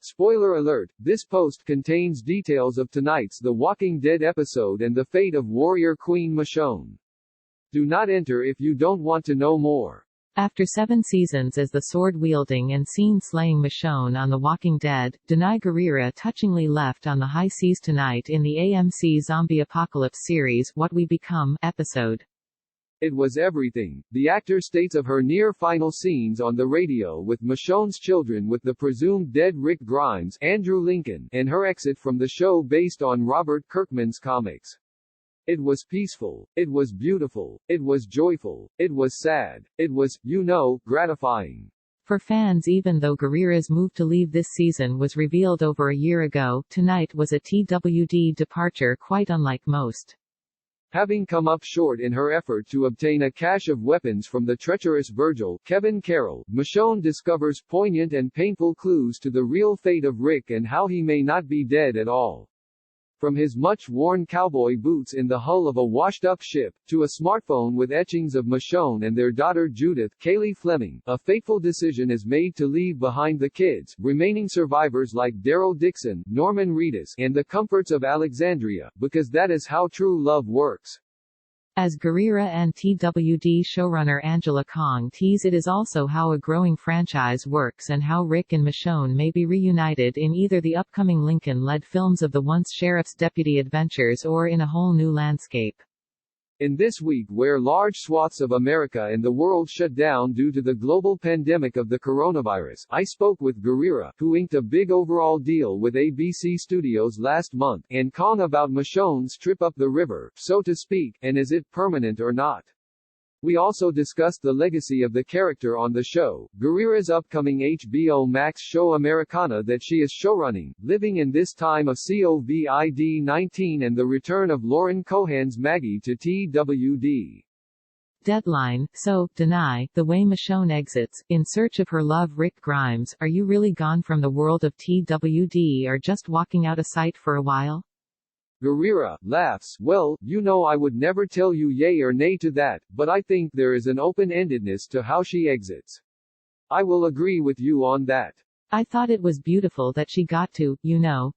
Spoiler alert, this post contains details of tonight's The Walking Dead episode and the fate of warrior Queen Michonne. Do not enter if you don't want to know more. After 7 seasons as the sword-wielding and scene-slaying Michonne on The Walking Dead, Danai Gurira touchingly left on the high seas tonight in the AMC Zombie Apocalypse series What We Become episode. It was everything, the actor states of her near-final scenes on the radio with Michonne's children with the presumed dead Rick Grimes, Andrew Lincoln, and her exit from the show based on Robert Kirkman's comics. It was peaceful, it was beautiful, it was joyful, it was sad, it was, gratifying. For fans, even though Gurira's move to leave this season was revealed over a year ago, tonight was a TWD departure quite unlike most. Having come up short in her effort to obtain a cache of weapons from the treacherous Virgil, Kevin Carroll, Michonne discovers poignant and painful clues to the real fate of Rick and how he may not be dead at all. From his much-worn cowboy boots in the hull of a washed-up ship, to a smartphone with etchings of Michonne and their daughter Judith, Kaylee Fleming, a fateful decision is made to leave behind the kids, remaining survivors like Daryl Dixon, Norman Reedus, and the comforts of Alexandria, because that is how true love works. As Gurira and TWD showrunner Angela Kong tease, it is also how a growing franchise works and how Rick and Michonne may be reunited in either the upcoming Lincoln-led films of the once sheriff's deputy adventures or in a whole new landscape. In this week where large swaths of America and the world shut down due to the global pandemic of the coronavirus, I spoke with Gurira, who inked a big overall deal with ABC Studios last month, and Kong about Michonne's trip up the river, so to speak, and is it permanent or not. We also discussed the legacy of the character on the show, Gurira's upcoming HBO Max show Americana that she is showrunning, living in this time of COVID-19, and the return of Lauren Cohan's Maggie to TWD. Deadline. So, Danai, the way Michonne exits, in search of her love Rick Grimes, are you really gone from the world of TWD or just walking out of sight for a while? Gurira laughs, well, I would never tell you yay or nay to that, but I think there is an open-endedness to how she exits. I will agree with you on that. I thought it was beautiful that she got to,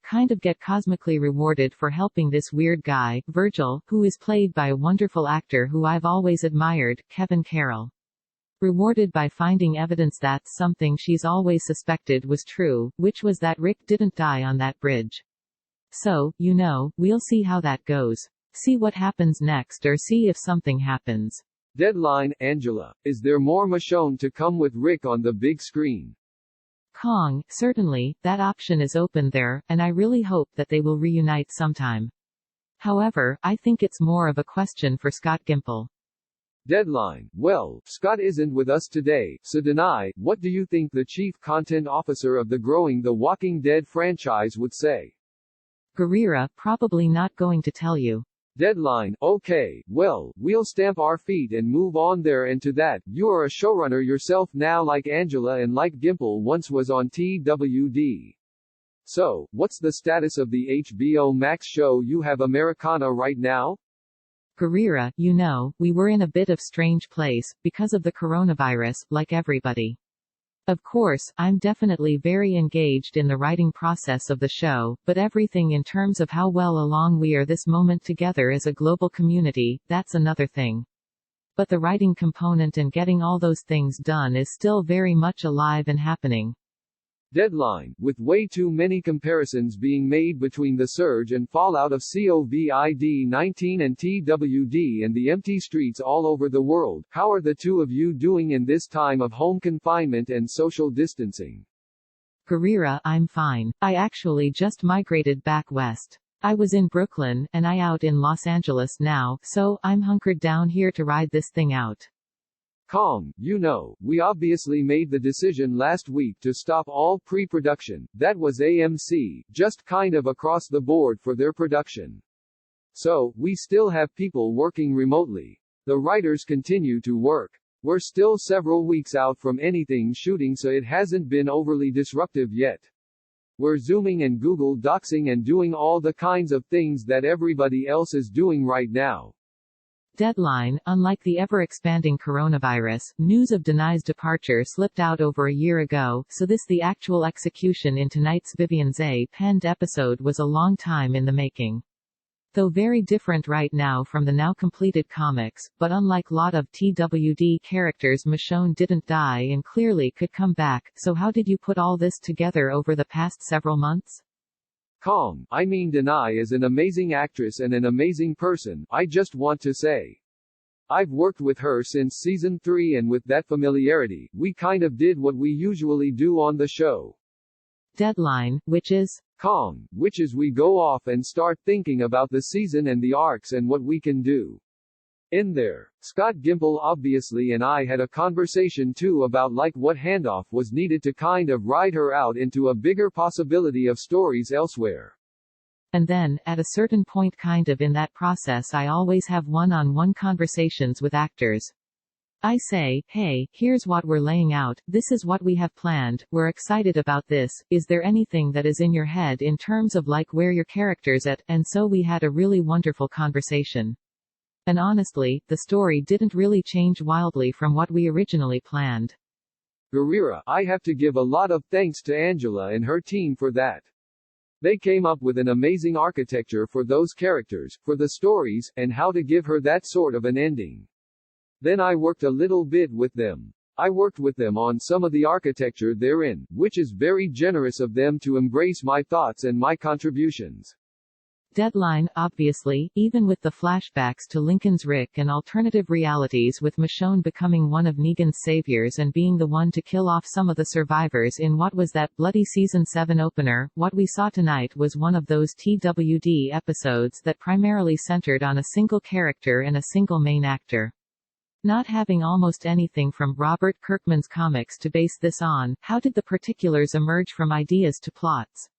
kind of get cosmically rewarded for helping this weird guy, Virgil, who is played by a wonderful actor who I've always admired, Kevin Carroll. Rewarded by finding evidence that something she's always suspected was true, which was that Rick didn't die on that bridge. So, we'll see how that goes. See what happens next or see if something happens. Deadline. Angela, is there more Michonne to come with Rick on the big screen? Kong, certainly, that option is open there, and I really hope that they will reunite sometime. However, I think it's more of a question for Scott Gimple. Deadline. Well, Scott isn't with us today, so Danai, what do you think the chief content officer of the growing The Walking Dead franchise would say? Gurira, probably not going to tell you. Deadline. Okay, well, we'll stamp our feet and move on there, and to that, you are a showrunner yourself now like Angela and like Gimple once was on TWD. So, what's the status of the HBO Max show you have Americana right now? Gurira, we were in a bit of strange place, because of the coronavirus, like everybody. Of course, I'm definitely very engaged in the writing process of the show, but everything in terms of how well along we are this moment together as a global community, that's another thing. But the writing component and getting all those things done is still very much alive and happening. Deadline. With way too many comparisons being made between the surge and fallout of COVID-19 and TWD and the empty streets all over the world, how are the two of you doing in this time of home confinement and social distancing? Gurira, I'm fine. I actually just migrated back west. I was in Brooklyn, and I out in Los Angeles now, so I'm hunkered down here to ride this thing out. Kong, we obviously made the decision last week to stop all pre-production, that was AMC, just kind of across the board for their production. So, we still have people working remotely. The writers continue to work. We're still several weeks out from anything shooting, so it hasn't been overly disruptive yet. We're Zooming and Google Docsing and doing all the kinds of things that everybody else is doing right now. Deadline, unlike the ever-expanding coronavirus, news of Danai's departure slipped out over a year ago, so the actual execution in tonight's Vivian's penned episode was a long time in the making. Though very different right now from the now completed comics, but unlike lot of TWD characters, Michonne didn't die and clearly could come back, so how did you put all this together over the past several months? Kong, I mean Danai is an amazing actress and an amazing person, I just want to say. I've worked with her since season 3 and with that familiarity, we kind of did what we usually do on the show. Deadline, which is? Kong, which is we go off and start thinking about the season and the arcs and what we can do. In there, Scott Gimple obviously and I had a conversation too about like what handoff was needed to kind of ride her out into a bigger possibility of stories elsewhere. And then, at a certain point kind of in that process I always have one-on-one conversations with actors. I say, hey, here's what we're laying out, this is what we have planned, we're excited about this, is there anything that is in your head in terms of like where your character's at, and so we had a really wonderful conversation. And honestly, the story didn't really change wildly from what we originally planned. Gurira, I have to give a lot of thanks to Angela and her team for that. They came up with an amazing architecture for those characters, for the stories, and how to give her that sort of an ending. Then I worked a little bit with them. I worked with them on some of the architecture therein, which is very generous of them to embrace my thoughts and my contributions. Deadline, obviously, even with the flashbacks to Lincoln's Rick and alternative realities with Michonne becoming one of Negan's saviors and being the one to kill off some of the survivors in what was that bloody season 7 opener, what we saw tonight was one of those TWD episodes that primarily centered on a single character and a single main actor. Not having almost anything from Robert Kirkman's comics to base this on, how did the particulars emerge from ideas to plots?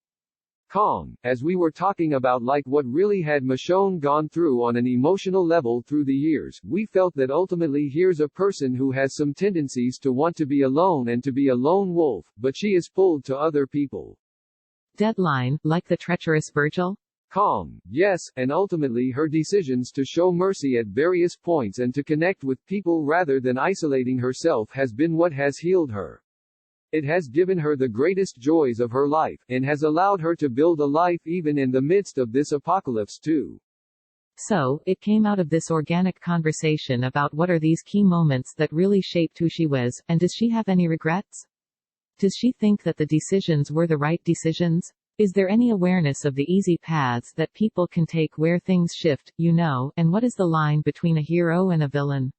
Kong, as we were talking about like what really had Michonne gone through on an emotional level through the years, we felt that ultimately here's a person who has some tendencies to want to be alone and to be a lone wolf, but she is pulled to other people. Deadline, like the treacherous Virgil? Kong, yes, and ultimately her decisions to show mercy at various points and to connect with people rather than isolating herself has been what has healed her. It has given her the greatest joys of her life, and has allowed her to build a life even in the midst of this apocalypse too. So, it came out of this organic conversation about what are these key moments that really shaped who she was, and does she have any regrets? Does she think that the decisions were the right decisions? Is there any awareness of the easy paths that people can take where things shift, and what is the line between a hero and a villain?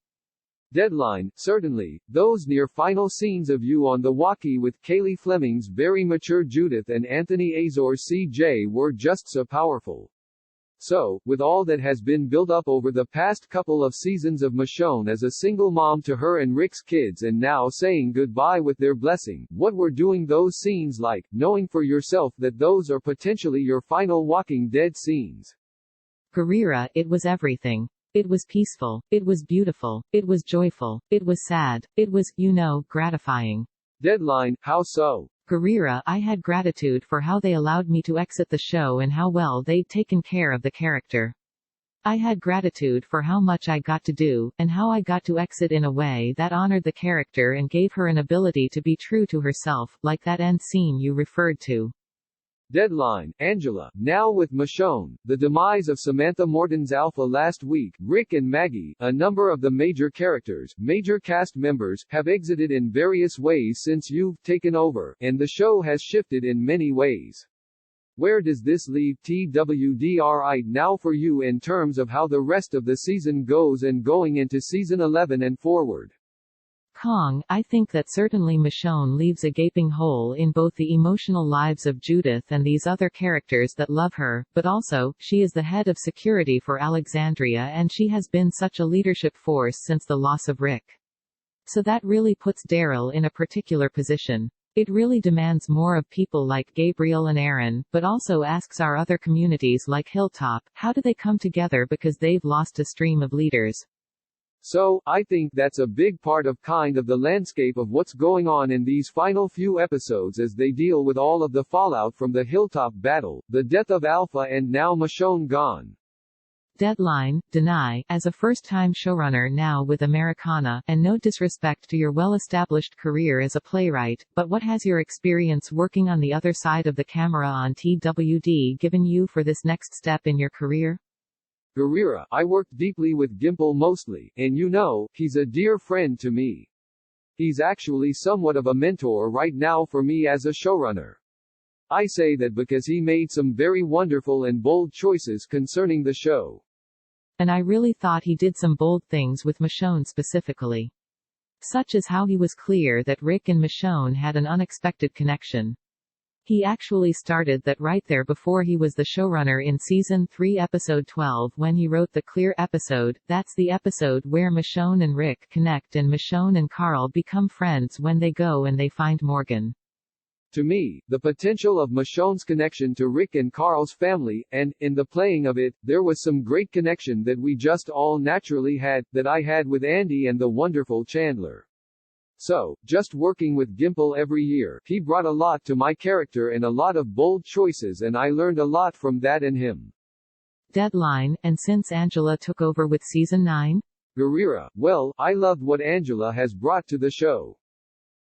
Deadline, certainly, those near final scenes of You on the Walkie with Kaylee Fleming's very mature Judith and Anthony Azor's CJ were just so powerful. So, with all that has been built up over the past couple of seasons of Michonne as a single mom to her and Rick's kids and now saying goodbye with their blessing, what were doing those scenes like, knowing for yourself that those are potentially your final Walking Dead scenes? Gurira, it was everything. It was peaceful, it was beautiful, it was joyful, it was sad, it was, gratifying. Deadline, how so? Gurira, I had gratitude for how they allowed me to exit the show and how well they'd taken care of the character. I had gratitude for how much I got to do, and how I got to exit in a way that honored the character and gave her an ability to be true to herself, like that end scene you referred to. Deadline, Angela, now with Michonne, the demise of Samantha Morton's Alpha last week, Rick and Maggie, a number of the major characters, major cast members, have exited in various ways since you've taken over, and the show has shifted in many ways. Where does this leave TWD right now for you in terms of how the rest of the season goes and going into season 11 and forward? Kong, I think that certainly Michonne leaves a gaping hole in both the emotional lives of Judith and these other characters that love her, but also, she is the head of security for Alexandria and she has been such a leadership force since the loss of Rick. So that really puts Daryl in a particular position. It really demands more of people like Gabriel and Aaron, but also asks our other communities like Hilltop, how do they come together because they've lost a stream of leaders? So, I think that's a big part of kind of the landscape of what's going on in these final few episodes as they deal with all of the fallout from the Hilltop battle, the death of Alpha and now Michonne gone. Deadline, Danai, as a first-time showrunner now with Americana, and no disrespect to your well-established career as a playwright, but what has your experience working on the other side of the camera on TWD given you for this next step in your career? Gurira, I worked deeply with Gimple mostly, and you know, he's a dear friend to me. He's actually somewhat of a mentor right now for me as a showrunner. I say that because he made some very wonderful and bold choices concerning the show. And I really thought he did some bold things with Michonne specifically. Such as how he was clear that Rick and Michonne had an unexpected connection. He actually started that right there before he was the showrunner in Season 3 Episode 12 when he wrote the Clear episode. That's the episode where Michonne and Rick connect and Michonne and Carl become friends when they go and they find Morgan. To me, the potential of Michonne's connection to Rick and Carl's family, and, in the playing of it, there was some great connection that we just all naturally had, that I had with Andy and the wonderful Chandler. So, just working with Gimple every year, he brought a lot to my character and a lot of bold choices and I learned a lot from that and him. Deadline, and since Angela took over with Season 9? Gurira, well, I loved what Angela has brought to the show.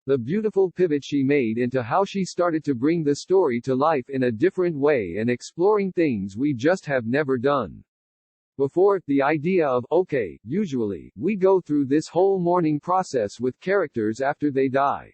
The beautiful pivot she made into how she started to bring the story to life in a different way and exploring things we just have never done before. The idea of, okay, usually, we go through this whole mourning process with characters after they die.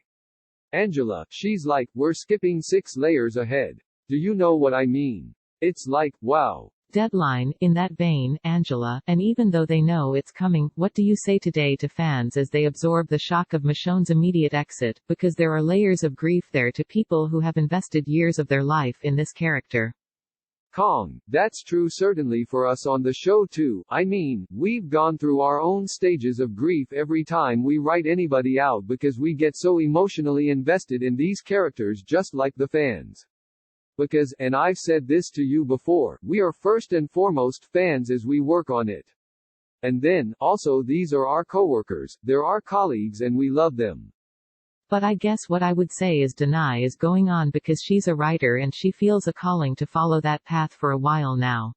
Angela, she's like, we're skipping 6 layers ahead. Do you know what I mean? It's like, wow. Deadline, in that vein, Angela, and even though they know it's coming, what do you say today to fans as they absorb the shock of Michonne's immediate exit, because there are layers of grief there to people who have invested years of their life in this character? Kong, that's true certainly for us on the show too. I mean, we've gone through our own stages of grief every time we write anybody out because we get so emotionally invested in these characters just like the fans. Because, and I've said this to you before, we are first and foremost fans as we work on it. And then, also these are our coworkers, they're our colleagues and we love them. But I guess what I would say is Danai is going on because she's a writer and she feels a calling to follow that path for a while now.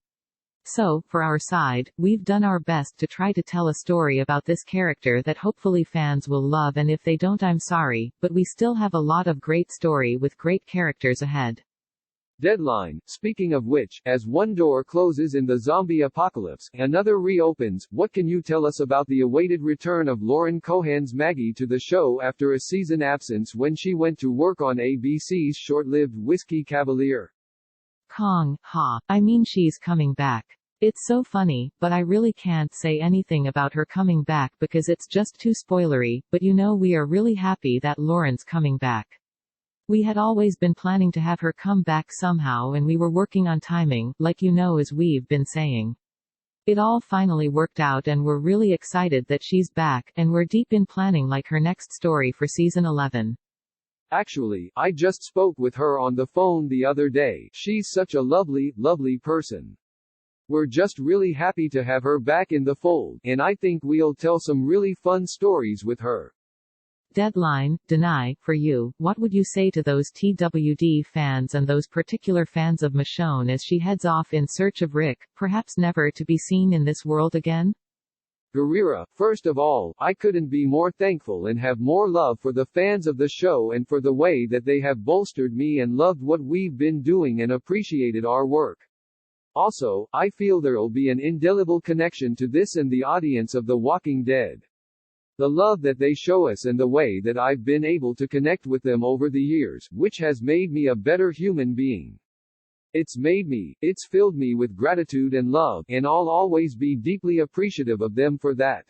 So, for our side, we've done our best to try to tell a story about this character that hopefully fans will love, and if they don't, I'm sorry, but we still have a lot of great story with great characters ahead. Deadline, speaking of which, as one door closes in the zombie apocalypse, another reopens. What can you tell us about the awaited return of Lauren Cohan's Maggie to the show after a season absence when she went to work on ABC's short-lived Whiskey Cavalier? Kong, ha, I mean she's coming back. It's so funny, but I really can't say anything about her coming back because it's just too spoilery, but you know we are really happy that Lauren's coming back. We had always been planning to have her come back somehow and we were working on timing, like you know as we've been saying. It all finally worked out and we're really excited that she's back, and we're deep in planning like her next story for Season 11. Actually, I just spoke with her on the phone the other day. She's such a lovely, lovely person. We're just really happy to have her back in the fold, and I think we'll tell some really fun stories with her. Deadline, Danai, for you, what would you say to those TWD fans and those particular fans of Michonne as she heads off in search of Rick, perhaps never to be seen in this world again? Gurira, first of all, I couldn't be more thankful and have more love for the fans of the show and for the way that they have bolstered me and loved what we've been doing and appreciated our work. Also, I feel there'll be an indelible connection to this and the audience of The Walking Dead. The love that they show us and the way that I've been able to connect with them over the years, which has made me a better human being. It's filled me with gratitude and love, and I'll always be deeply appreciative of them for that.